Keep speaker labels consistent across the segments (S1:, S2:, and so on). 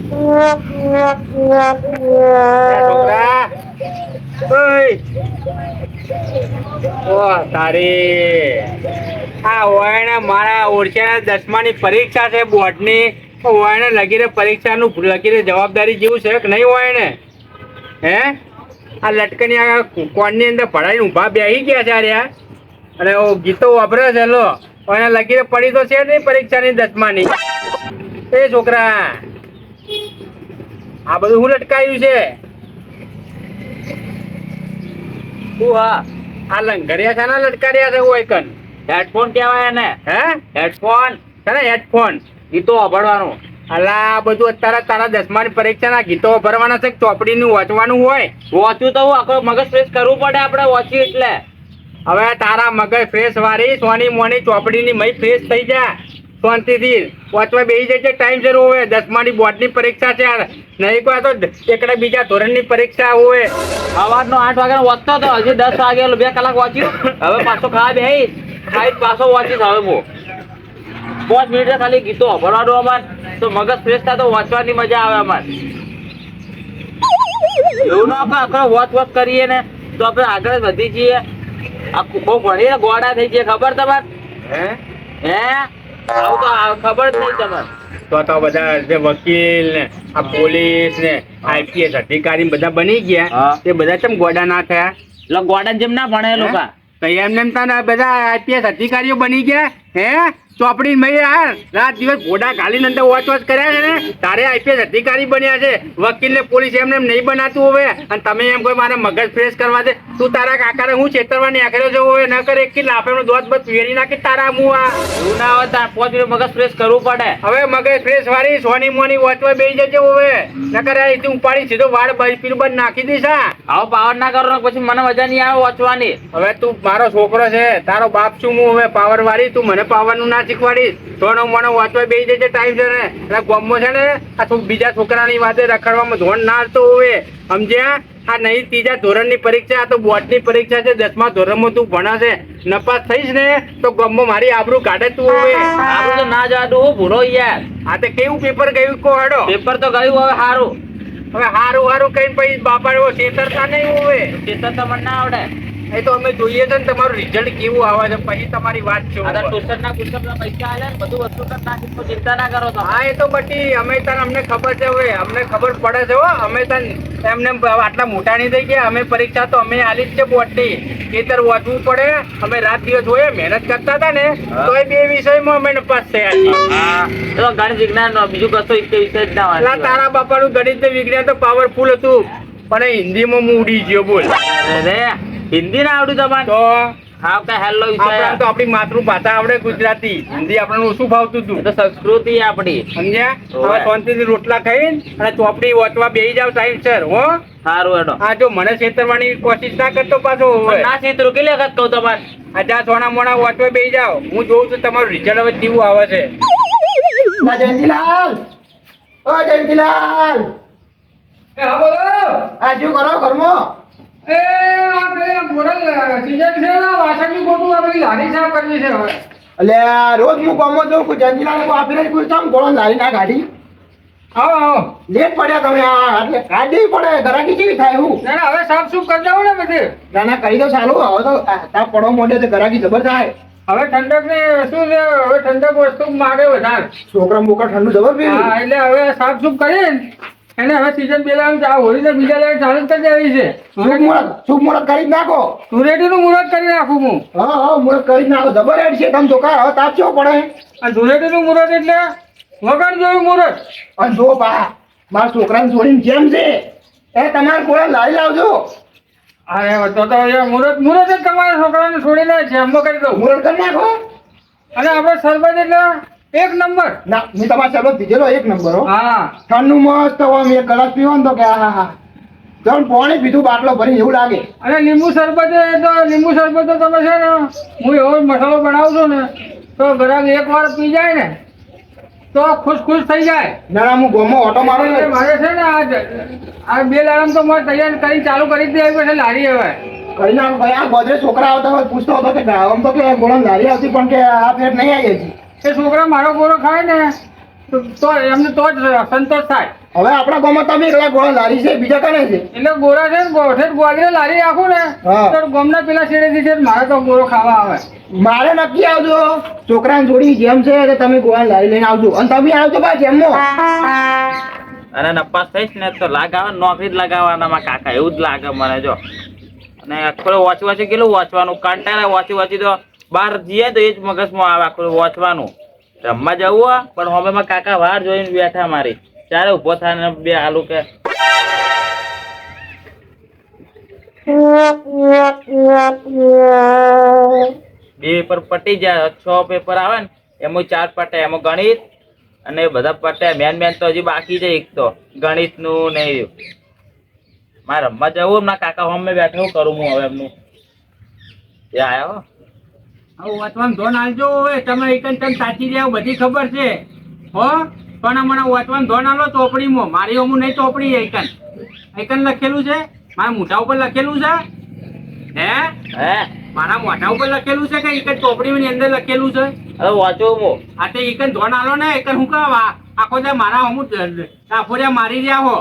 S1: છોકરા ઓય ઓ તારી આ ઓયને મારા ઓળખ્યાના 10માની પરીક્ષા છે બોર્ડની. ઓયને લગીરે પરીક્ષાનું લગીરે જવાબદારી જેવું છે કે નહીં હોય ને? હે આ લટકની આ કોણની અંદર ભરાઈને ઊભા બેસી ગયા છે યાર. અને ગીતો વાપરે છે લો. એને લગીરે પડી તો છે નહીં પરીક્ષાની 10માની. એ છોકરા આ બધું હું લટકાયું છે? હા આ લંગરિયા છે ને લટકાર્યા છે ઓયકન. હેડફોન કહેવાય ને? હે હેડફોન છે ને? હેડફોન ગીતો વાપરવાનું. અલા આ બધું અત્યારે તારા 10માની પરીક્ષાના ગીતો વાપરવાના છે. ચોપડીનું વાંચવાનું હોય. વાંચ્યું તો આખો મગજ ફ્રેશ કરવું પડે આપણે વાંચ્યું એટલે. હવે તારા મગજ ફ્રેશ વાળી સોની મોની ચોપડીની મય ફ્રેશ થઈ જા શાંતિથી. વાંચવા બેસી જશે ટાઈમસર હોય. 10માની બોર્ડની પરીક્ષા છે નહીં કોઈ તો એકડે બીજા ધોરણની પરીક્ષા હોય.
S2: સવારનો 8 વાગ્યાનો વાંચતો હતો, હજી 10 વાગે 2 કલાક વાંચ્યું. હવે પાછો ખાવા બેહીશ, ખાઈ પાછો વાંચીશ. હવે હું 5 મિનિટે ખાલી ગીતો ભરવાનું અમાર તો મગજ ફ્રેશ થાય તો વાંચવાની મજા આવે અમાર. એવું ના આપણે આખો વોચ કરીએ ને તો આપણે આગળ વધી જઈએ. બહુ ભણીને ગોળા થઈ જઈએ. ખબર તમારે? હે આવું તો ખબર જ નહીં તમારે.
S1: તો બધા જે વકીલ ને આ પોલીસ ને આઈપીએસ અધિકારી બધા બની ગયા તે બધા કેમ ગોડા ના થયા?
S2: એટલે ગોડા જેમ ના ભણે લોકો
S1: એમને બધા આઈપીએસ અધિકારીઓ બની ગયા. હે ચોપડી મેં યાર રાત દિવસ ઘોડા ઘાલીને અંદર વોચ કર્યા છે ને તારે આઈપીએસ અધિકારી બન્યા છે. વકીલ ને પોલીસ એમને એમ નહીં બનાતું હવે. અને તમે એમ કોઈ મારે મગજ ફ્રેશ કરવા દે. તું તારા કાકાને હું છેતરવાની આખરે છે હવે ન કરે એક લાફેનો દોત બસ વેરી નાખી તારા મું આ.
S2: એવું ના હોય તાર 5 મિનિટ મગજ ફ્રેશ કરવું પડે.
S1: હવે મગજ ફ્રેશ વાળી સોની મોની વોચવા બેસી જજે હવે. ન કરે અહીંથી ઉપાડી સીધો વાળ પીલું બંધ નાખી દઈશ.
S2: આવો પાવર ના કરો પછી મને મજા નહીં આવે વાંચવાની.
S1: હવે તું મારો છોકરો છે તારો બાપ છું હું. હવે પાવર વાળી તું મને પાવર નું ના શીખવાડીશ. થોડો મોનો વાંચવા બેસી જજે ટાઈમ છે ને. એટલે ગમો છે ને આ તું બીજા છોકરાની વાતે રખડવામાં ધોન ના તો હોય સમજ્યા? આ નહીં 3જા ધોરણની પરીક્ષા, આ તો બોર્ડની પરીક્ષા છે. 10મા ધોરણમાં તું ભણાશે નપાસ થઈશ ને તો ગમો મારી આબરૂ કાઢે તું હવે.
S2: આબરૂ તો ના જાડું હું ભૂરો યાર.
S1: આ તો કેવું પેપર ગયું કો હેડો?
S2: પેપર તો ગયું હવે સારું.
S1: હવે હારું કઈ પછી બાપા એવો છેતરતા નહીં હોય.
S2: છેતરતા મને ના આવડે.
S1: એ તો અમે જોઈએ છે ને તમારું રિઝલ્ટ કેવું આવે છે પછી તમારી વાત છે.
S2: ટ્યુશનના પૈસા આલે ને બધું વસ્તુ નાખી ચિંતા ના કરો તો.
S1: હા એ તો બધી અમે તને અમને ખબર છે હવે. અમને ખબર પડે છે હો. અમે તને એમને આટલા મોટા નહીં થઈ ગયા. અમે પરીક્ષા તો અમે આલી જ છે બોર્ડની. ખેતર વાંચવું પડે. અમે રાત દિવસ હોય મહેનત કરતા હતા ને તો એ 2 વિષયમાં અમે પાસ થયા છીએ.
S2: તો ગણિત વિજ્ઞાન બીજું કશો વિષય જ ના હોય.
S1: તારા બાપાનું ગણિત વિજ્ઞાન તો પાવરફુલ હતું પણ હિન્દીમાં હું ઉડી ગયો બોલ.
S2: હિન્દી ના આવડ્યું તમારે? તો હા કે હેલો વિષય
S1: તો આપણી માતૃભાષા આવડે ગુજરાતી. હિન્દી આપણને ઓછું ફાવતું હતું.
S2: તો સંસ્કૃતિ આપણી
S1: સમજ્યા? હવે શાંતિથી રોટલા ખાઈને અને ચોપડી વાંચવા બેસી જાવ ટાઈમ સર હો.
S2: સારું હેડો.
S1: હા જો મને છેતરવાની કોશિશ ના કરતો પાછો.
S2: ના છેતરું કે લેખત કહું તમારે.
S1: આજા સોના મોના વાંચવા બેસી જાવ. હું જોઉં છું તમારું રિઝલ્ટ હવે કેવું આવે છે.
S3: જયંતિલાલ, ઓ જયંતિલાલ,
S1: હા બોલો.
S3: આ શું કરો ઘરમાં?
S1: એ આપણે મોરલ સીઝન છે ને વાસણની ખોટું આપણી લારી સાફ કરવી છે હવે.
S3: અલ્યા રોજ હું ગામમાં જઉં છું જયંતિલાલ આપીને પૂછતા ગોળો લારી ના ગાડી.
S1: આવો
S3: લેટ પડ્યા તમે આ એટલે કાઢી પડે ગરાકી કેવી થાય હું?
S1: ના હવે સાફ સુફ કરી દઉં ને બધે.
S3: ના કરી દો ચાલુ. હવે તો તાપ પડવા માંડે તો ગરાકી જબર થાય.
S1: હવે ઠંડક ને શું છે હવે ઠંડક વસ્તુ માગે વધારે.
S3: છોકરા મોકરા ઠંડુ જબર પી.
S1: હા એટલે હવે સાફ સુફ કરીને એને હવે સીઝન પેલા હોળીને બીજા લાઈન ચાલુ જ કરી દેવી છે.
S3: શુભ મુહૂર્ત કરી જ નાખો.
S1: ધૂળેટીનું મુહૂર્ત કરી નાખું હું.
S3: હા મુહૂર્ત કરી જ નાખો. જબર હેડ છે તમે છોકરા. હવે તાપ કેવો પડે?
S1: આ ધૂળેટીનું મુહૂર્ત એટલે વગર જોયું મુહૂર્ત.
S3: અને જો બા મારા છોકરાને છોડીને કેમ છે એ તમારે કોઈ લાવી લાવજો.
S1: અરે તો મુહૂર્ત જ તમારા છોકરાને છોડીને જેમો કરી દઉં.
S3: મુહૂર્ત કરી નાખો.
S1: અને આપણે સરબત એટલે 1 નંબર.
S3: ના મેં તમારા શરબત પીધેલો 1 નંબર હો.
S1: હા
S3: ઠંડુ મસ્ત હોય. મેં 1 ગ્લાસ પીવો ને તો કે હા જણ પાણી પીધું બાટલો ભરીને એવું લાગે.
S1: અને લીંબુ શરબત તો તમે છે ને હું એવો મસાલો બનાવું છું ને તો ગ્રાહક 1 વાર પી જાય ને તો ખુશ થઈ જાય.
S3: ના હું ગોમો ઓટો મારું ને
S1: મારે છે ને આ 2 લાડમ તો મારે તૈયાર કરી ચાલુ કરી જ દેવી પડશે લારી હવે.
S3: કઈ ના ભાઈ આ બધે છોકરા આવતા હોય પૂછતો હતો કે આમ તો કે ગોળા લારી આવતી પણ કે આ ફેર નહીં આવી હજી.
S1: એ છોકરા મારો ગોળો ખાય ને તો એમને તો જ સંતોષ થાય.
S3: હવે આપણા ગામમાં તમે એકલા ગોળા લારી છે, બીજા કને છે?
S1: એટલે ગોરા છે ને ગોઠે ગોગરે લારી રાખું ને
S3: હા.
S1: તો ગમના પેલા છેડેથી છે મારે તો ગોરો ખાવા આવે.
S3: મારે નક્કી આવજો, છોકરાને જોડી જેમ છે તો તમે ગોળા લારી લઈને આવજો, અને તમે આવજો બા જેમમાં.
S2: અને નપાસ થઈશ ને તો લાગાવા નોકરી જ લગાવવાના મારા કાકા, એવું જ લાગે મને. જો અને આખો વાંચી કેટલું વાંચવાનું, કંટાળા વાંચી તો બહાર જઈએ તો એ જ મગજમાં આવે આખું વાંચવાનું. રમવા જવું હોય પણ હવે મારા કાકા વાર જોઈને બેઠા મારી, ચારે ઉભો થાય ને બે આલુ કે બે પેપર પટી જાય, 6 પેપર આવે ને એમાં 4 પટે, એમાં ગણિત અને એ બધા પટે. મેન તો હજી બાકી છે એક તો ગણિત નું નહીં. મારે રમવા જવું ના કાકા હોમ બેઠા, શું કરું હું હવે એમનું? એ આવ્યો
S1: હવે વાંચવાનું ધોન આલજો. હવે તમે એકન તમે સાચી જાવ બધી ખબર છે હો, પણ મને વાંચવાનું ધોન આલો ચોપડીમાં. મારી અમું નહીં ચોપડી એકન એકન લખેલું છે, મારા મોઢા ઉપર લખેલું છે. હે મારા મોઢા ઉપર લખેલું છે કે એકન ચોપડીની અંદર લખેલું છે?
S2: હવે વાંચું હું.
S1: આ તે એકન ધોન આલો ને એકન હું કરવા આખો દે મારા અમુક ટાફોરિયા મારી રહ્યા હો.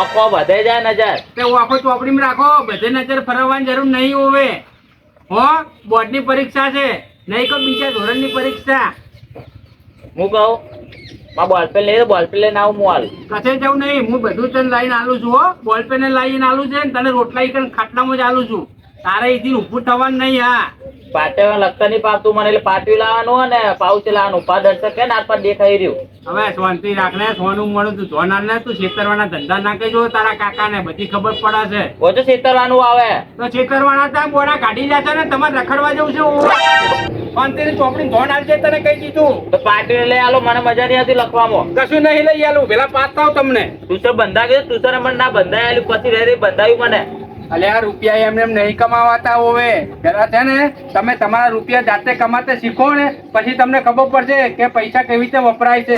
S2: ઓખો બધે જાય નજર,
S1: તે આખો ચોપડીમાં રાખો, બધે નજર ફરવાની જરૂર નહીં હોવે હો. બોર્ડની પરીક્ષા છે નહીં તો બીજા ધોરણની પરીક્ષા.
S2: હું કહું માં બોલપેન લઈ બોલપેન લઈને આવું હું હાલ.
S1: કશે જવું નહીં, હું બધું તને લઈને આલું છું હો. બોલપેન લઈને આલું છે ને તને રોટલા ઈકન ખાટલામાં જ આલું છું. તારે અહીંથી ઊભું થવાનું નહીં. હા
S2: પાટિયા લખતા નહીં પાવતું મને, એટલે પાટિયું લાવવાનું ને પાઉચ લાવવાનું. પા દર્શક કે ના પર દેખાઈ રહ્યું.
S1: હવે શાંતિ રાખ ને, સોનું મળું તું ધોનાર ને, તું છેતરવાના ધંધા ના કહેજો તારા કાકા ને, બધી ખબર પડે છે.
S2: ઓછું છેતરવાનું આવે
S1: તો છેતરવાના ત્યાં બોરા કાઢી જશે ને, તમારે રખડવા જવું છે. શાંતિની ચોપડી ધોન આવશે તને કહી દીધું.
S2: તો પાટિયું લઈ આલો, મને મજા નહીં આવતી લખવામાં.
S1: કશું નહીં લઈ આલું, પેલા પાસ થાવ તમને.
S2: ટુસર બંધા ગયું, ટુસરે મને ના બંધાય આલ્યું, પછી રહી બંધાયું મને.
S1: અલ્યા રૂપિયા એમને એમ નહીં કમાવાતા હોવે. પેલા છે ને તમે તમારા રૂપિયા જાતે કમાતે શીખો ને, પછી તમને ખબર પડશે કે પૈસા કેવી રીતે વપરાય છે.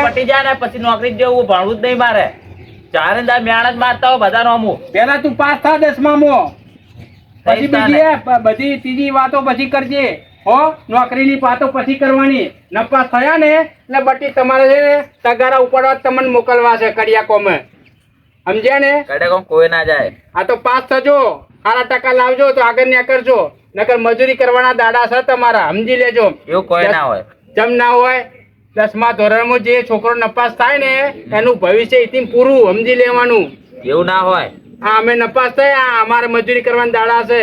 S2: પટી જાય ને પછી નોકરી જ જવું, ભણવું જ નહીં મારે. ચારે દા મેળ જ મારતા હોય બધા નોમું.
S1: પેલા તું પાસ થા 10માં, પછી બીજી બધી ત્રીજી વાતો પછી કરજે હો. નોકરીની વાતો પછી કરવાની. નપાસ થયા ને એટલે બટી તમારે છે ને તગારા ઉપાડવા તમને મોકલવા છે કડિયા કોમે, સમજ્યા ને?
S2: કડે કોમ કોઈ ના જાય.
S1: આ તો પાસ થજો, સારા ટકા લાવજો તો આગળ ન્યા કરજો, નકર મજૂરી કરવાના દાડા છે તમારા, સમજી લેજો.
S2: એવું કોઈ ના હોય.
S1: જમ ના હોય. 10મા ધોરણમાં જે છોકરો નપાસ થાય ને એનું ભવિષ્ય એથી પૂરું, સમજી લેવાનું.
S2: એવું ના હોય.
S1: હા અમે નપાસ થયા, અમારે મજૂરી કરવાના દાડા છે.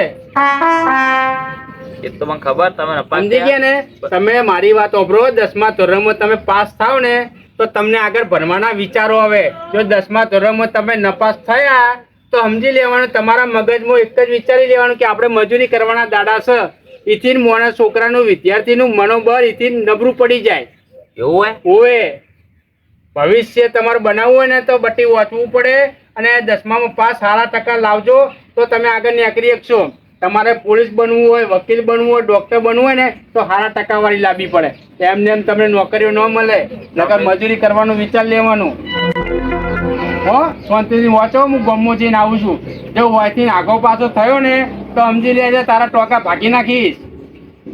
S2: એ તો મને ખબર. તમે
S1: સમજી ગયા ને? તમે મારી વાત સાંભળો. 10મા ધોરણમાં તમે પાસ થાવ ને તો તમને આગળ ભણવાના વિચારો આવે. જો 10મા ધોરણમાં તમે નપાસ થયા તો સમજી લેવાનું, તમારા મગજમાં એક જ વિચારી લેવાનું કે આપણે મજૂરી કરવાના દાડા છે. એથી મોણા છોકરાનું વિદ્યાર્થીનું મનોબળ એથી નબળું પડી જાય.
S2: એવું હોય?
S1: ઓવે ભવિષ્ય તમારે બનાવવું હોય ને તો બટી વાંચવું પડે, અને 10મામાં પાસ સારા ટકા લાવજો તો તમે આગળ નીકળી શકશો. તમારે પોલીસ બનવું હોય, વકીલ બનવું હોય, ડોક્ટર બનવું હોય ને તો સારા ટકાવાળી લાવવી પડે. એમને એમ તમને નોકરીઓ ન મળે, નકર મજૂરી કરવાનું વિચાર લેવાનું હો. શાંતિથી વાંચો. હું ગમો જઈને આવું છું. જો વાંચીને આગો પાછો થયો ને તો સમજી લેજે તારા ટોકા ભાગી નાખીશ.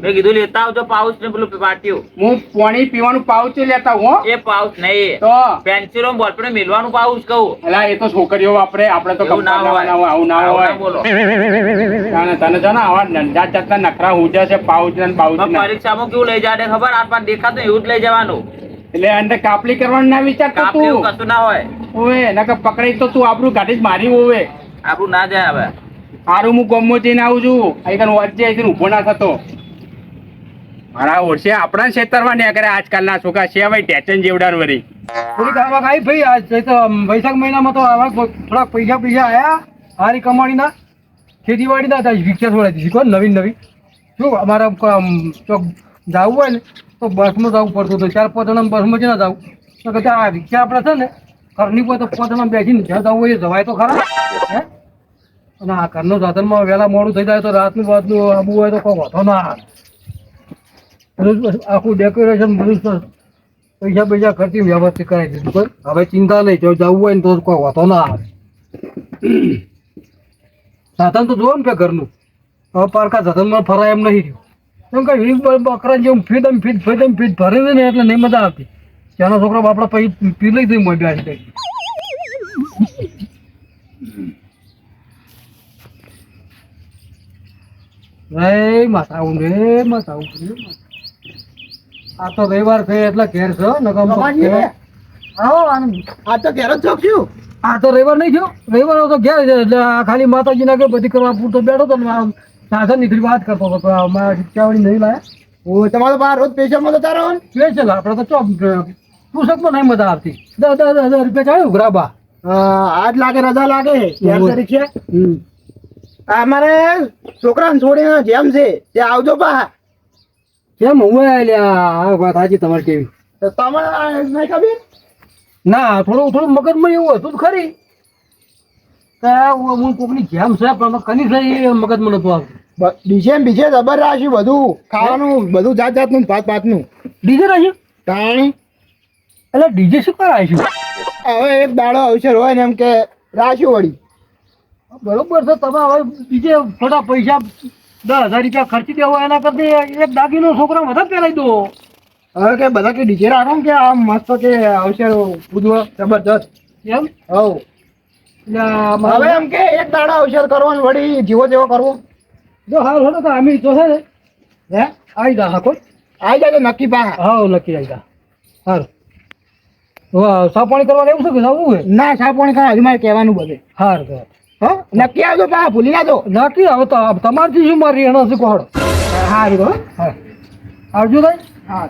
S2: મેં કીધું લેતા આવજો પાઉચ ને પેલું પાટિયું.
S1: હું પાણી પીવાનું પાઉચ લેતા હું હો.
S2: એ પાઉચ નહીં
S1: તો
S2: પેન્સિલો બોલપેન મેલવાનું પાઉચ કહું.
S1: અલા એ તો છોકરીઓ વાપરે, આપણે તો
S2: એવું ના હોય.
S1: આવું ના હોય.
S2: બોલો
S1: તને છે ને આવા જાત જાતના નખરા ઉજે છે પાઉચ ને બાઉચ ના.
S2: પરીક્ષામાં કેવું લઈ જાય ખબર? આસપાસ દેખાતું એવું જ લઈ જવાનું.
S1: એટલે અંદર કાપલી કરવાનું ના વિચારતો
S2: કાપલી એવું
S1: તું.
S2: કશું ના હોય.
S1: ઓવે નકર પકડાઈ તો તું આપણું ગાડી જ મારી હોવે.
S2: આપણું ના જાય. હવે
S1: સારું હું ગમો જઈને આવું છું. અહીં વચ્ચે અહીંથી ઊભો ના થતો. મારા ઓળશે આપણા છેતરવા ને કરે આજકાલના છોકરા છે ભાઈ ટેચન જેવડાર વરી.
S4: થોડીક આવક આવી ભાઈ. આજ તો વૈશાખ મહિનામાં તો આવક થોડાક પૈસા આયા સારી કમાણીના. ખેતીવાડીના હતા રિક્ષા છોડાવી શીખો નવી શું અમારે ચોક જવું હોય ને તો બસમાં જવું પડતું હતું. 4-5 જણા બસમાં જ ના જવું તો કદાચ આ રિક્ષા આપણે છે ને ઘરની પર તો 5 જણા બેસીને જ્યાં જવું હોય એ જવાય તો ખરા. હે અને આ ઘરનું સાધનમાં વહેલા મોડું થઈ જાય તો રાતનું આવવું હોય તો કોઈ વાંધો ના આવે. આખું ડેકોરેશન બધું પૈસા ખર્ચી વ્યવસ્થિત કરાવી દીધું. પણ હવે ચિંતા નહીં, જો જવું હોય ને તો કોઈ વાંધો ના આવે. સાધન તો જોવો ને કે ઘરનું હવે પારકા સાધનમાં ફરાય એમ નહીં રહ્યું. કેમ કે વીસ બકરા જેવું ફીટ ભરે છે ને એટલે નહીં મજા આવતી. ત્યાંના છોકરા બાપડા પછી પી લઈ દઈ મોઢા કઈ માથા આવું રે માથા આવું આ તો રવિવાર છે એટલે ઘેર છો નકમ
S3: બાબાજી, આવો આ તો ઘેર જ ચોક્યું.
S4: આ તો રવિવાર નહીં થયો રવિવાર તો ઘેર છે એટલે આ ખાલી માતાજીના કે બધી કરવા પૂરતો બેઠો તો ને આમ સાધન નીકળી વાત કરતો હતો કે અમારા રિક્ષાવાળી નહીં લાયા
S3: ઓ તમારો બહાર રોજ પેશન્ટ તો તારો ને?
S4: સ્પેશિયલ આપણે તો ચોક પુષકમાં નહીં મજા આવતી 10,000 રૂપિયા ચાલ્યું ગ્રાબા
S3: આજ લાગે રજા લાગે ઘેર
S4: ઓહો.
S3: તરીકે. અમારે છોકરાને છોડીને જેમ છે તે આવજો પા.
S4: કેમ હું આ વાત સાચી તમારે કેવી
S3: તો તમારે નહીં ખબર?
S4: ના થોડું મગજમાં એવું હતું તો ખરી કે હું કોકની જેમ છે પણ કની છે એ મગજમાં નતું આવતું
S3: બીજે બીજે જબર રાખ્યું બધું ખાવાનું બધું જાત જાતનું ભાત ભાતનું
S4: ડીજે રાખ્યું
S3: તાણી.
S4: એટલે ડીજે શું કરાવીશું
S3: હવે એક દાડો અવસર હોય ને એમ કે રાખ્યું વળી.
S4: બરોબર છે તમે હવે બીજે થોડા પૈસા 10,000 રૂપિયા ખર્ચી દેવો એના કરતા એક દાગીનો છોકરા વધારે પહેરાઈ દો
S3: હવે કે બધા કે ડીજે રાખો ને કે આમ મસ્ત કે અવસર પૂજવો જબરજસ્ત.
S4: એમ
S3: હવ
S4: એટલે આ
S3: હવે એમ કે એક દાડો અવસર કરવાનો વળી જીવો જેવો કરવો.
S4: જો હાલ હડો તો અમે તો છે ને
S3: હે
S4: આવી જા હા કોઈ
S3: આવી જાય નક્કી પા.
S4: હા નક્કી આવી જા સારું સા પાણી કરવા લેવું છે કે જવું છે
S3: ના સાપણ ખા હજુ મારે કહેવાનું બધે.
S4: સારું તો
S3: હો નક્કી આવજો પા ભૂલી ના દો.
S4: નક્કી હવે તો તમારથી શું મારી એનો શું કોહડો
S3: સારું હો.
S4: હા આવજો ભાઈ
S3: હા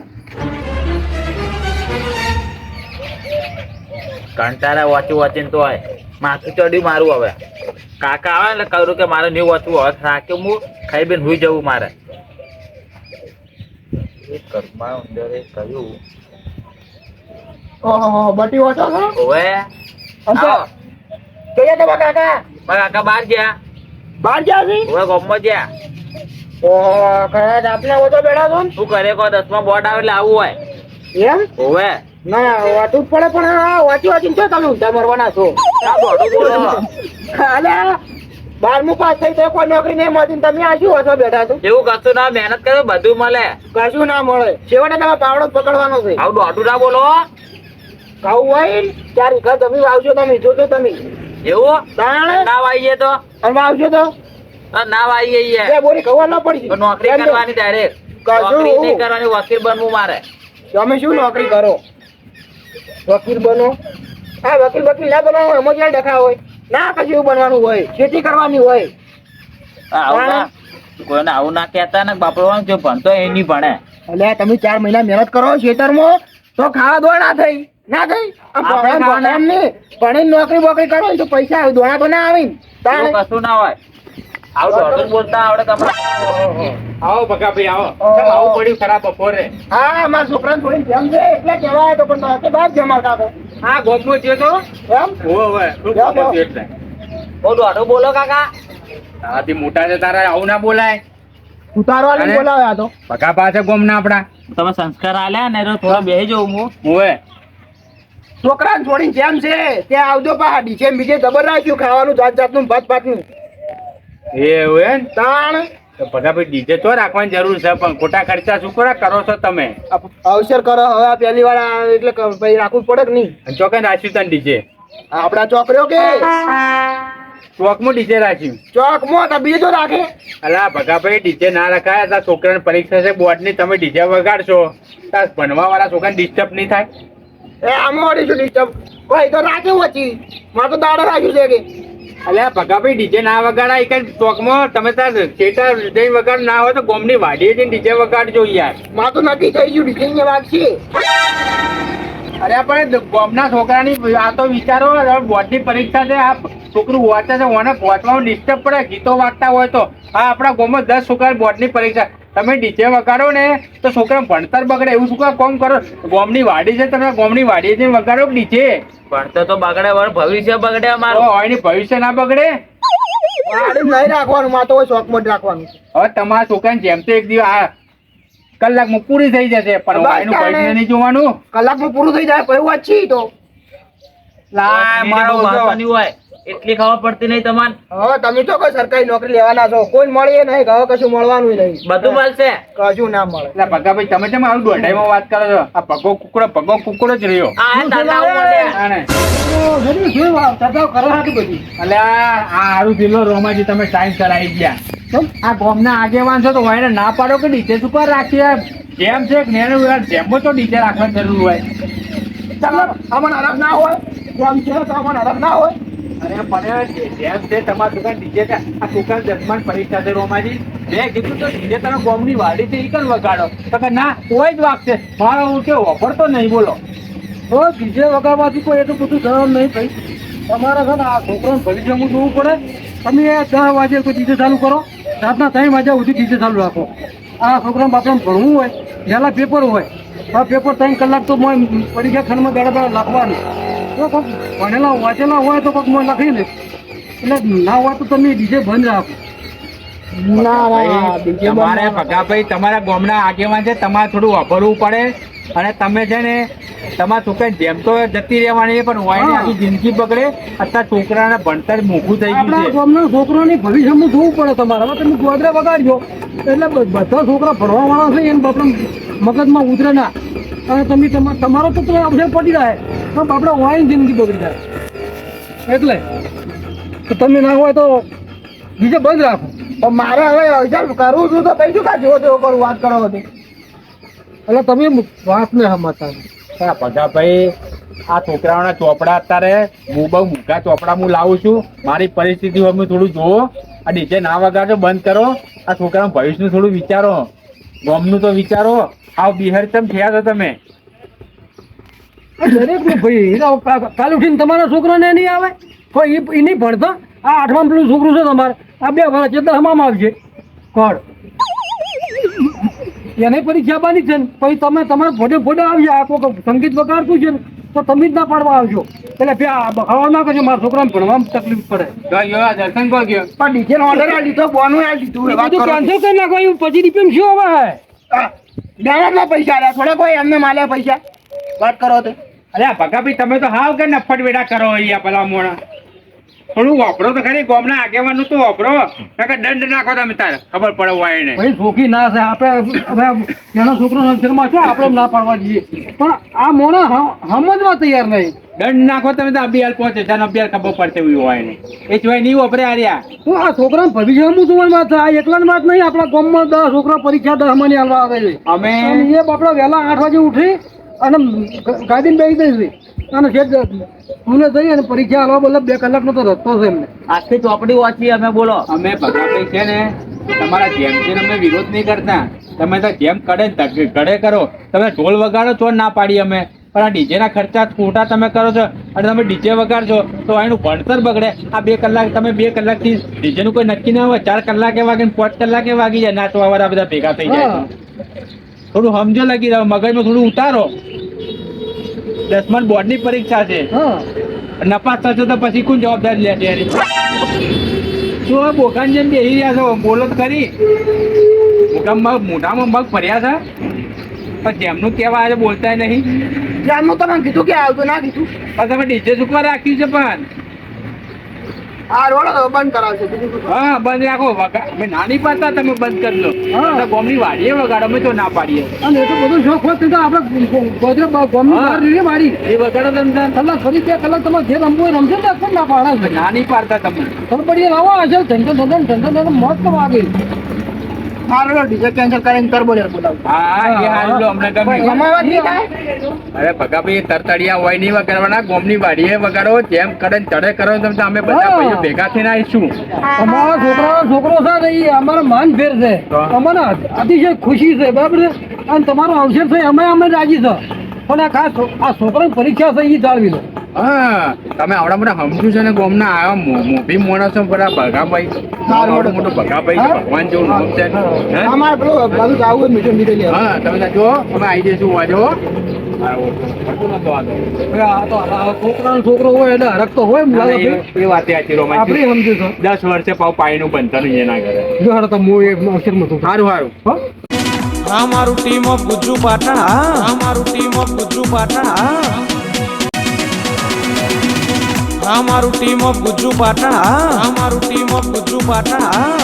S2: કંટાળા વાંચીને તો આય માથું ચડ્યું મારું હવે કાકા આવે એટલે કહ્યું કે મારે નહીં વાંચવું હવે થાક્યો હું ખાઈ બેન હુઈ જવું મારે ઘરમાં અંદર કહ્યું
S3: ઓહો બટી ઓછો છો
S2: ઓવે
S3: અચ્છા
S2: આવો.
S3: કયા તમારા કાકા
S2: મારા કાકા બહાર ગયા
S3: બહાર ગયા છે?
S2: ઓવે ગામમાં ગયા
S3: ઓહો કયા આપણે ઓછો બેઠા છો ને?
S2: શું કરે કો 10માં બોર્ડ આવે એટલે આવું હોય
S3: એમ
S2: ઓવે
S3: ના વાંચવું જ પડે પણ આ વાંચી છો તમે ઊંધા મરવાના છો.
S2: આ બોર્ડું બોલો
S3: અલ્યા 12મું પાસ થઈ તો કોઈ નોકરી નહીં મળતી ને તમે આ શું ઓછો બેઠા છો?
S2: એવું કશું ના મહેનત કરે બધું મળે
S3: કશું ના મળે છેવટે તમે પાવડો જ પકડવાનો છે.
S2: આવું દોઢું ના બોલો
S3: ખાવું હોય ને ચાર વીઘા જમીન વાવજો તમે જોજો તમે
S2: એવું
S3: તાણે
S2: ના વાઈએ તો
S3: અને વાવજો તો
S2: ના વાઈએ યાર.
S3: બે બોરી ખબર ના પડી
S2: તો નોકરી કરવાની ડાયરેક્ટ
S3: કશું.
S2: નોકરી નહીં કરવાની વકીલ બનવું મારે
S3: તમે શું નોકરી કરો વકીલ બનો હા વકીલ ના બનવાનું હોય એમાં ક્યાં ડખા હોય ના કશું એવું બનવાનું હોય ખેતી કરવાની હોય.
S2: આવું ના કોઈને આવું ના કહેતા ને બાપડવાનું જો ભણતો એ નહીં ભણે
S3: એટલે તમે 4 મહિના મહેનત કરો ખેતરમાં તો ખાવા દોડ ના થઈ ના થઈ
S2: આપણે ખાવાના.
S3: એમ નહીં ભણીને નોકરી બોકરી કરો ને તો પૈસા આવે દોણા તો ના આવે ને. તાણે.
S2: એવું કશું ના હોય આવું દોઢું બોલતા આવડે તમને
S1: આવો ભગાભાઈ આવો
S3: ઓહો.
S1: કેમ આવું પડ્યું ખરાબ બપોરે
S3: હા મારા છોકરાને થોડી જેમ છે એટલે કહેવાય તો પણ તો બાદ જમાવતા હતો
S1: હા ગોમો થયો તો
S3: એમ
S1: ઓવે શું
S3: જાઓ,
S1: ગોમો
S3: જાઓ.
S1: થયો એટલે
S2: બહુ દોઢું બોલો કાકા
S1: તારાથી મોટા છે તારા આવું ના બોલાય
S3: ઉતારવાની
S1: અને?
S3: બોલાવ્યા તો
S1: ભગા પાસે ગોમ ના આપડા
S2: તમે સંસ્કાર આલ્યા ને તો થોડા બેસી જવું હું
S1: ઓવે
S3: છોકરાને છોડીને જેમ છે ત્યાં આવજો પા ડીજે બીજે જબર રાખ્યું ખાવાનું જાત જાતનું ભાત ભાતનું
S1: એવું એમ
S3: તાણ
S1: તો ભગાભાઈ ડીજે તો રાખવાની જરૂર છે પણ ખોટા ખર્ચા શું કરો છો તમે
S3: અવસર કરો હવે આ પહેલી વાર આ એટલે ભાઈ રાખવું પડે કે નહીં
S1: ચોકન રાખ્યું તને ડીજે
S3: આપડા ચોકરીઓ કે
S1: ચોકમાં ડીજે રાખ્યું
S3: ચોકમાં તો બીજો રાખે
S1: અલા ભગાભાઈ ડીજે ના રખાય તાર છોકરાની પરીક્ષા છે બોર્ડની તમે ડીજે વગાડશો તાર ભણવા વાળા છોકરાને ડિસ્ટર્બ નહીં થાય
S3: એ આમાં વળી શું ડિસ્ટર્બ કોઈ તો રાખે વચ્ચી મારે તો દાડે રાખ્યું છે કે
S1: અલ્યા ભગાભાઈ ડીજે ના વગાડાય કઈ ચોકમાં તમે તાર થિયેટર જઈને વગાડ ના હોય તો ગોમની વાડીએ જઈને ડીજે વગાડજો યાર
S3: મારે તો નક્કી થઈ ગયું ડીજે વાગશે
S1: અરે પણ ગોમના છોકરાની આ તો વિચારો બોર્ડની પરીક્ષા છે આ છોકરું વાંચે છે ઓને પહોંચવામાં ડિસ્ટર્બ પડે ગીતો વાગતા હોય તો આ આપણા ગામમાં 10 છોકરા બોર્ડની પરીક્ષા તમે ડીજે વગાડો ને તો છોકરા ભણતર બગડે એવું શું કામ કરો ગોમની વાડી છે તમે ગોમની વાડીએ જઈને વગાડો ડીજે
S2: ભણતો તો બગડે વળ ભવિષ્ય બગડે
S1: તો
S2: અમારું
S1: હોય ની ભવિષ્ય ના બગડે
S3: વાડી નહીં રાખવાનું મારે તો શોખમાં જ રાખવાનું
S1: હવે તમારા છોકરાને જેમ તો એક દિવસ આ કલાકમાં પૂરી થઈ જશે પણ
S3: બસ
S1: એનું
S3: તાણે.
S1: ભવિષ્ય નહીં જોવાનું
S3: કલાકમાં પૂરું થઈ જાય પછી વાંચી તો
S1: લાય
S2: મિનિટ બહુ
S1: મારો
S2: મહત્વની હોય એટલી ખબર પડતી નહીં તમારે
S3: હવે તમે તો કોઈ સરકારી નોકરી લેવાના છો કોઈ મળે નહીં હવે કશું મળવાનું નહીં
S2: બધું મળશે
S3: કશું ના મળે
S1: એટલે ભગાભાઈ તમે કેમ આવું દોઢાઈમાં વાત કરો છો? આ ભગો કુકડો જ રહ્યો.
S2: આ દાદા ઉમંડ્યા.
S1: આને.
S4: શું ચર્ચાઓ કરવા હતી બધી
S1: અલ્યા આ હારું થયેલો રોમાજી તમે ટાઈમ ચલાવી ગયા. આ ગામના આગેવાન છો તો વાયને ના પાડો કે ડીજે શું પર રાખીએ? જેમ છે કે નેનું જેમો તો ડીજે રાખવાની જરૂર હોય.
S3: ચાલો અમને અરબ ના હોય જેમ છે તો અમને અરબ ના હોય.
S1: અરે પણ જેમ છે તમારા દુકાન ડીજે છે. આ દુકાન 10માં પરીક્ષા છે રોમાજી. મેં કીધું તો ડીજે તમે ગામની વાડી છે ઈ કણ વગાડો તો કે ના કોઈ જ વાગશે. મારો હું કે વાપરતો નહીં બોલો.
S4: તો ડીજે વગાડવાથી કોઈ એટલું બધું સરળ નહીં ભાઈ. તમારે છે ને આ છોકરાને ભવિષ્યમાં જોવું પડે. તમે 10 વાગે કોઈ ડીજે ચાલુ કરો, રાતના 3 વાગ્યા સુધી ડીજે ચાલુ રાખો. આ છોકરાને બાપરાને ભણવું હોય, પહેલાં પેપર હોય, આ પેપર 3 કલાક તો મોય પરીક્ષા ખંડમાં દાડા લખવાનું. તો કોઈક ભણેલા વાંચેલા હોય તો કોઈક મોય લખી લે. એટલે ના હોય તો તમે ડીજે બંધ રાખો.
S1: તમારે ભગાભાઈ તમારા ગામના આગેવાન છે, તમારે થોડું વાપરવું પડે. અને તમે છે ને તમારા છોકરા જેમ તો જતી રહેવાની પણ હોય ને આખી જિંદગી બગડે. અત્યારે છોકરાના ભણતર મોંઘું થઈ ગયું
S4: આપણા
S1: છે.
S4: ગામના છોકરાની ભવિષ્યમાં જોવું પડે તમારે. હવે તમે ગોદરે વગાડજો એટલે બધા છોકરા ભણવાવાળા છે એને બાપડા મગજમાં ઉતરે ના. અને તમે તમારો તો અવસર પડી જાય તો બાપડા વાઈન જિંદગી બગડી જાય. એટલે તો તમે ના હોય તો બીજે બંધ રાખો.
S3: પણ મારે હવે અવસર કરવું છું તો કઈ શું કા જેવો તેવો કરું વાત કરો હતી.
S4: એટલે તમે વાત ને સમજતા.
S1: હા ભગાભાઈ આ છોકરાઓના ચોપડા અત્યારે હું બહુ મૂકા ચોપડા હું લાવું છું. મારી પરિસ્થિતિ અમે થોડું જુઓ. આ ડીજે ના વગાડો બંધ કરો. આ છોકરાનું ભવિષ્યનું થોડું વિચારો. ગામનું તો વિચારો. આવ બિહાર ચમ થયા છો તમે?
S4: દરેક ને ભાઈ કાલ ઉઠીને તમારા છોકરાને નહીં આવે કોઈ એ નહીં ભણતા. આ 8માં પેલું છોકરું છે તમારે, આ 2 વર્ષ એટલે હમામ આવશે કોણ એને પરીક્ષા બાની છે ને પછી તમે તમારે ફોટે આવી આ કોઈ સંગીત વગાડતું છે ને તો તમે જ ના પાડવા આવજો. એટલે બખાવા ના કરજો, મારા છોકરાને ભણવામાં તકલીફ પડે.
S1: દર્શન કો ગયો
S3: પણ ડીજે નો ઓર્ડર આ લીધો બોનું આ લીધું
S4: એ
S3: વાત
S4: બધું
S3: કરો.
S4: કેન્સલ કરી નાખો. એવું 25 રૂપિયા શું હવે
S3: બેનર ના પૈસા આલ્યા થોડા કોઈ એમને માલ્યા પૈસા વાત કરો તો.
S1: અરે ભગાભાઈ તમે તો હાવ કે નફટ વેડા કરો અહીંયા પેલા મોણા. થોડું વાપરો તો ખરી. ગામના આગેવાનું તો વાપરો. દંડ નાખો તમે તારે ખબર પડે હોય ને.
S4: ભાઈ શોખી ના છે આપણે. હવે એના છોકરો સંસારમાં છો આપણે ના પાડવા જઈએ પણ આ મોણા સમજવા તૈયાર નહીં.
S1: દંડ નાખો તમે તો અભિયાલ પહોંચે છે. અભિયાલ ખબર પડશે એવું હોય ને. એ સિવાય નહીં વાપરે આર્યા.
S4: તો આ છોકરાને ભવિષ્યમાં જોવાની વાત છે. આ એકલાની વાત નહીં. આપણા ગામમાં 10 છોકરા પરીક્ષા 10 ની હાલવા આવે છે.
S1: અમે
S4: અને એ બાપડા વહેલા 8 વાગે ઉઠી અને ગાડીને બેસી દઈ છે અને શેઠ સ્કૂલે જઈ અને પરીક્ષા હાલવા બોલે 2 કલાકનો તો રસ્તો છે એમને.
S2: આખી ચોપડી વાંચી અમે બોલો.
S1: અમે ભગાભાઈ છે ને તમારા જેમ છે અમે વિરોધ નહીં કરતા. તમે તો જેમ કડે કરો. તમે ઢોલ વગાડો છો ના પાડી અમે. પણ આ ડીજે ના ખર્ચા ખોટા તમે કરો છો. અને તમે ડીજે વગાડશો તો એનું ભણતર બગડે. આ 2 કલાક તમે 2 કલાકથી ડીજે નું કોઈ નક્કી ના હોય. 4 કલાકે વાગે 5 કલાકે વાગી જાય. નાચવા વાળા બધા ભેગા થઈ જાય. થોડું સમજો લાગી રહ્યો. મગજમાં થોડું ઉતારો. 10મા બોર્ડની પરીક્ષા છે. નપાસ થશો તો પછી કોણ જવાબદારી લે છે? શું આ બોકાન જેમ બેસી રહ્યા છો? બોલો તો ખરી. મોઢામાં મગ ભર્યા છે પણ જેમનું કહેવા આજે બોલતા નહીં.
S3: ત્યારનું તમે કીધું કે આવતું ના કીધું.
S1: પણ તમે ડીજે શું રાખ્યું છે? પણ
S3: આ રોડ બંધ કરાવશે બીજું શું?
S1: હા બંધ રાખો. અમે નાની પાડતા તમે બંધ કરી લો. ગોમની વાડીએ વગાડો. અમે તો ના પાડીએ.
S4: અને એટલું બધું શોખ હોય તો આપણે ગોદરે ગામની બહાર રહીએ વાડી
S1: એ વગાડો તમે
S4: કલાક ફરી 2 કલાક તમે જે રમવું હોય રમશે ને કોણ ના પાડે છે?
S1: નાની પાડતા તમે.
S4: ખબર પડી લાવો આજે ધંધો મોત તો વાગે.
S3: મારો ડીજે કેન્સલ કરીને ટર્બો લેર બોલાવું.
S1: હા એ હારું લો. અમને ગમ્યું.
S3: રમાવા જ નહીં થાય.
S1: અરે ભગાભાઈ તરતડિયા હોય નહીં વગાડવાના. ગોમની વાડીએ વગાડો. જેમ કરે ચડે કરો તમે. અમે બધા ભાઈઓ ભેગા થઈને આવીશું.
S4: અમારા છોકરો છે ને એ અમારા માન ફેર છે. અમારે અતિશય ખુશી છે બરાબર છે. અને તમારો અવસર છે અમે રાજી છે. પણ આ ખાસ આ છોકરાની પરીક્ષા છે એ જાળવી લો.
S1: હા તમે આવડા મોટા સમજુ છે ને ગોમના આવ્યા મોભી માણસો બધા ભગાભાઈ. આવડો મોટો ભગાભાઈ છે. ભગવાન જેવું નામ છે. હે?
S3: અમારે પેલું બધું આવું હોય મીઠું મીઠું લેવા.
S1: હા તમે ત્યાં જુઓ. અમે આવી જઈશું વાજો.
S4: છોકરો હોય એટલે હરક તો હોય
S1: એ વાત
S4: આપણે સમજુ છો.
S1: 10 વર્ષે પાવ પાણીનું ભણતર એના ઘરે.
S4: જો હારો તો હું એક અક્ષરમાં છું.
S1: સારું સારું.
S5: આ મારું ટીમ ઓફ ગુજ્જુ પાટણ. આ મારું ટીમ ઓફ ગુજ્જુ પાટણ. આ મારું ટીમ ઓફ ગુજ્જુ પાટણ આ મારું ટીમ ઓફ ગુજ્જુ પાટણ આ